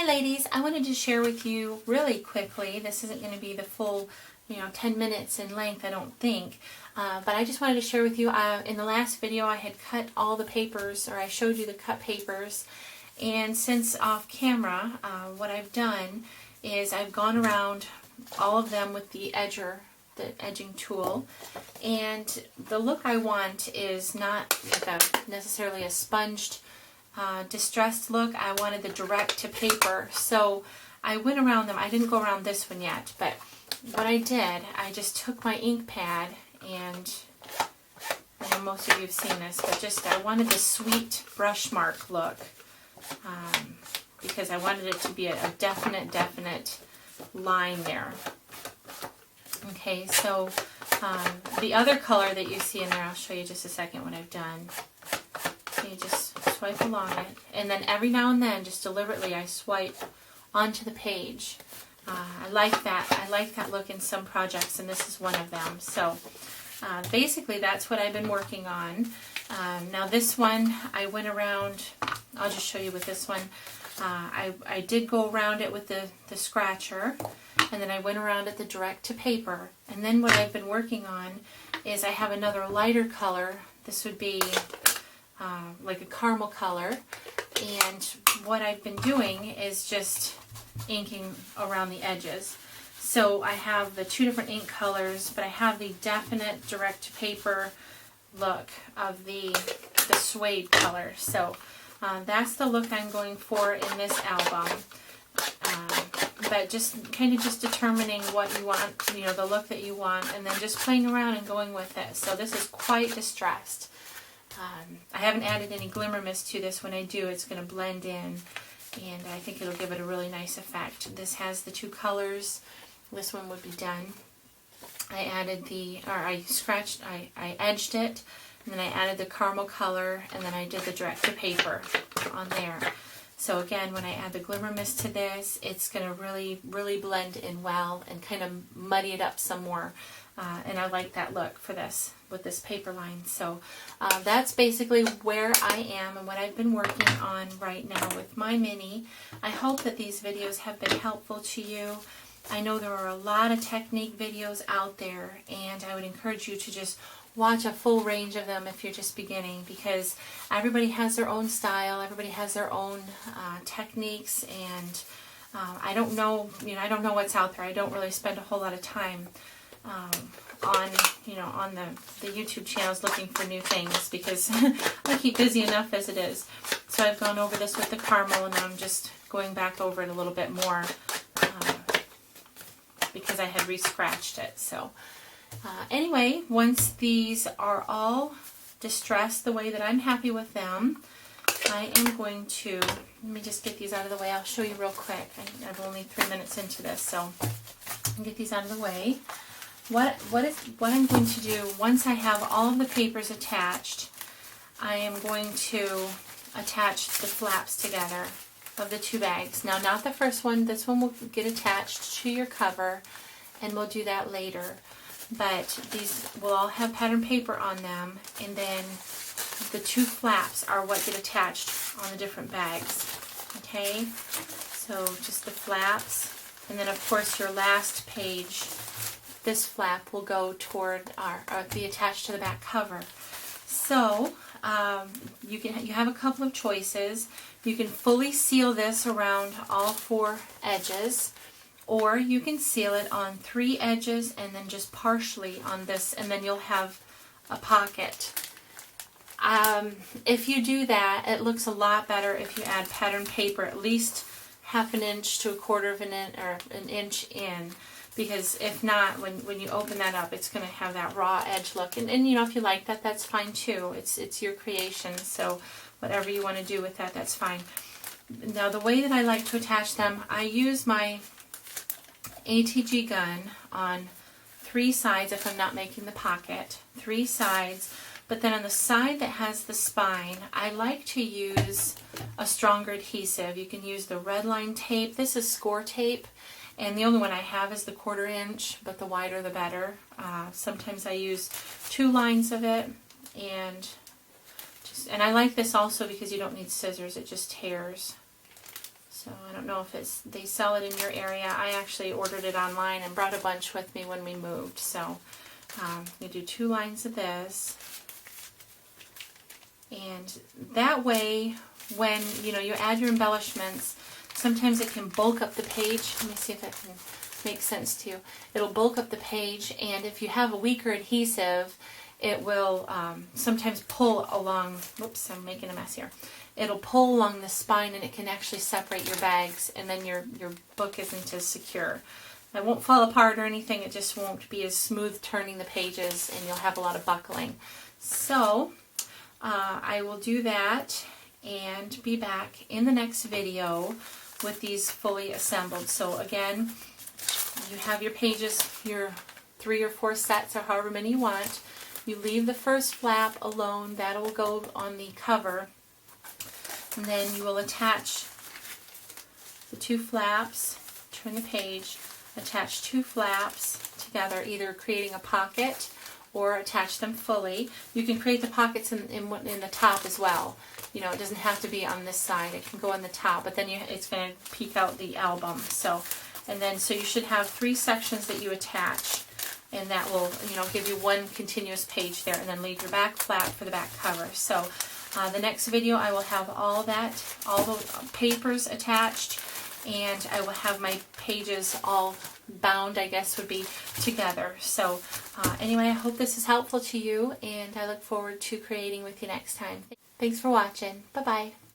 ladies, I wanted to share with you really quickly. This isn't going to be the full 10 minutes in length, I don't think, but I just wanted to share with you, in the last video I had cut all the papers, or I showed you the cut papers, and since off camera, what I've done is I've gone around all of them with the edging tool, and the look I want is not like necessarily a sponged distressed look. I wanted the direct to paper, so I went around them. I didn't go around this one yet, but what I did, I just took my ink pad, and I know most of you have seen this, but just I wanted the sweet brush mark look, because I wanted it to be a definite line there. Okay, so the other color that you see in there, I'll show you just a second what I've done. You just swipe along it, and then every now and then, just deliberately, I swipe onto the page. I like that. I like that look in some projects, and this is one of them. So basically, that's what I've been working on. Now this one, I went around. I'll just show you with this one. I did go around it with the scratcher, and then I went around it the direct to paper. And then what I've been working on is I have another lighter color. This would be like a caramel color, and what I've been doing is just inking around the edges. So I have the two different ink colors, but I have the definite direct to paper look of the suede color. So that's the look I'm going for in this album. But just kind of just determining what you want, the look that you want, and then just playing around and going with it. So this is quite distressed. I haven't added any glimmer mist to this. When I do, it's going to blend in, and I think it'll give it a really nice effect. This has the two colors. This one would be done. I added I edged it, and then I added the caramel color, and then I did the direct to paper on there. So again, when I add the glimmer mist to this, it's going to really blend in well and kind of muddy it up some more. And I like that look for this, with this paper line. So that's basically where I am and what I've been working on right now with my mini. I hope that these videos have been helpful to you. I know there are a lot of technique videos out there, and I would encourage you to just watch a full range of them if you're just beginning, because everybody has their own style, everybody has their own techniques, and I don't know, I don't know what's out there. I don't really spend a whole lot of time on the YouTube channels looking for new things, because I keep busy enough as it is. So I've gone over this with the caramel, and I'm just going back over it a little bit more because I had re-scratched it. So anyway, once these are all distressed the way that I'm happy with them, I am going to, let me just get these out of the way. I'll show you real quick. I'm only 3 minutes into this, so I'll get these out of the way. What I'm going to do, once I have all of the papers attached, I am going to attach the flaps together of the two bags. Now, not the first one. This one will get attached to your cover, and we'll do that later. But these will all have pattern paper on them, and then the two flaps are what get attached on the different bags. Okay? So just the flaps, and then of course your last page, this flap will go toward be attached to the back cover. So you have a couple of choices. You can fully seal this around all four edges, or you can seal it on 3 edges and then just partially on this, and then you'll have a pocket. If you do that, it looks a lot better if you add pattern paper at least ½ an inch to ¼ of an inch or an inch in. Because if not, when you open that up, it's going to have that raw edge look. And if you like that, that's fine too. It's your creation, so whatever you want to do with that, that's fine. Now, the way that I like to attach them, I use my ATG gun on 3 sides if I'm not making the pocket. 3 sides. But then on the side that has the spine, I like to use a stronger adhesive. You can use the red line tape. This is score tape. And the only one I have is the ¼ inch, but the wider the better. Sometimes I use 2 lines of it, and I like this also because you don't need scissors, it just tears. So So I don't know if they sell it in your area. I actually ordered it online and brought a bunch with me when we moved. So you do 2 lines of this. And that way, when you add your embellishments, sometimes it can bulk up the page. Let me see if that can make sense to you. It'll bulk up the page, and if you have a weaker adhesive, it will sometimes pull along. Whoops, I'm making a mess here. It'll pull along the spine, and it can actually separate your bags, and then your book isn't as secure. It won't fall apart or anything. It just won't be as smooth turning the pages, and you'll have a lot of buckling. So I will do that and be back in the next video with these fully assembled. So again, you have your pages, your 3 or 4 sets or however many you want. You leave the first flap alone. That will go on the cover. And then you will attach the 2 flaps, turn the page, attach 2 flaps together, either creating a pocket or attach them fully. You can create the pockets in the top as well. It doesn't have to be on this side. It can go on the top, but then it's going to peek out the album. So you should have 3 sections that you attach, and that will give you one continuous page there, and then leave your back flap for the back cover. So the next video I will have all the papers attached, and I will have my pages all bound, I guess would be, together. So anyway, I hope this is helpful to you, and I look forward to creating with you next time. Thanks for watching. Bye-bye.